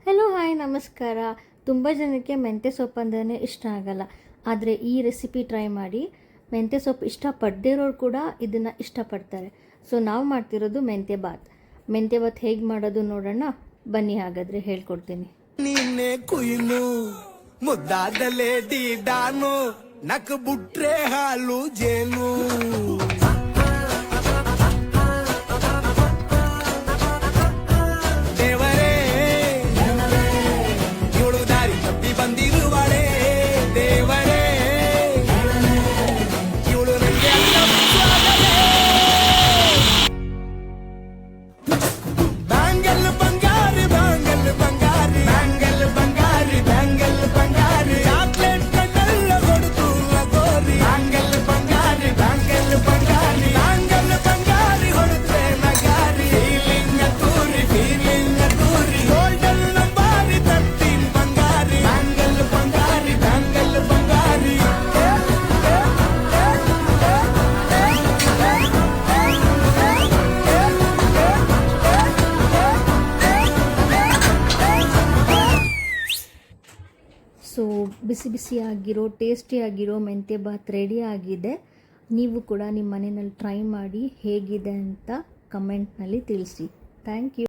Hello hi ನಮಸ್ಕಾರ. ತುಂಬ ಜನಕ್ಕೆ ಮೆಂತ್ಯ ಸೊಪ್ಪು ಅಂದ್ರೇ ಇಷ್ಟ ಆಗಲ್ಲ. ಆದರೆ ಈ ರೆಸಿಪಿ ಟ್ರೈ ಮಾಡಿ. ಮೆಂತ್ಯ ಸೊಪ್ಪು ಇಷ್ಟಪಡದೇ ಇರೋರು ಕೂಡ ಇದನ್ನು ಇಷ್ಟಪಡ್ತಾರೆ. ಸೊ ನಾವು ಮಾಡ್ತಿರೋದು ಮೆಂತ್ಯ ಬಾತ್. ಮೆಂತ್ಯ ಬಾತ್ ಹೇಗೆ ಮಾಡೋದು ನೋಡೋಣ ಬನ್ನಿ. ಹಾಗಾದರೆ ಹೇಳ್ಕೊಡ್ತೀನಿ. ನೀನೆ ಕುಯ್ನು ಮುದ್ದಾದಲೇ ಡೀಡಾನು ನಕ್ ಬುಟ್ರೆ ಹಾಲು ಜೇನು ದೇವರೇ ಇವಳು ದಾರಿ ತಪ್ಪಿ ಬಂದಿರುವಳೆ ದೇವರೇ ಇವಳು ನನಗೆ ಬ್ಯಾಂಗಲ್ ಬಂಗಾರಿ ಬ್ಯಾಂಗಲ್ ಬಂಗಾರಿ ಬ್ಯಾಂಗಲ್ ಬಂಗಾರಿ ಬ್ಯಾಂಗಲ್ ಬಂಗಾರಿ ಚಾಕ್ಲೇಟ್ ಕಣ್ಣೆಲ್ಲ ಕೊಡುತ್ತು ಲಗೋರಿ ಬ್ಯಾಂಗಲ್ ಬಂಗಾರಿ ಬ್ಯಾಂಗಲ್ ಬಂಗಾರಿ ಬ್ಯಾಂಗಲ್ ಬಂಗಾರಿ ಹೊಡೆದ್ರೆ ನಗಾರಿ ಫೀಲಿಂಗ್ ತೂರಿ ಗೋಲ್ಡನ್ ನಂಬಾರಿ 13 ಬಂಗಾರಿ ಬ್ಯಾಂಗಲ್ ಬಂಗಾರಿ ಬ್ಯಾಂಗಲ್ ಬಂಗಾರಿ ಸೊ ಬಿಸಿ ಬಿಸಿಯಾಗಿರೋ ಟೇಸ್ಟಿಯಾಗಿರೋ ಮೆಂತ್ಯ ಬಾತ್ ರೆಡಿ ಆಗಿದೆ. ನೀವು ಕೂಡ ನಿಮ್ಮ ಮನೆಯಲ್ಲಿ ಟ್ರೈ ಮಾಡಿ ಹೇಗಿದೆ ಅಂತ ಕಮೆಂಟ್ನಲ್ಲಿ ತಿಳಿಸಿ. Thank you.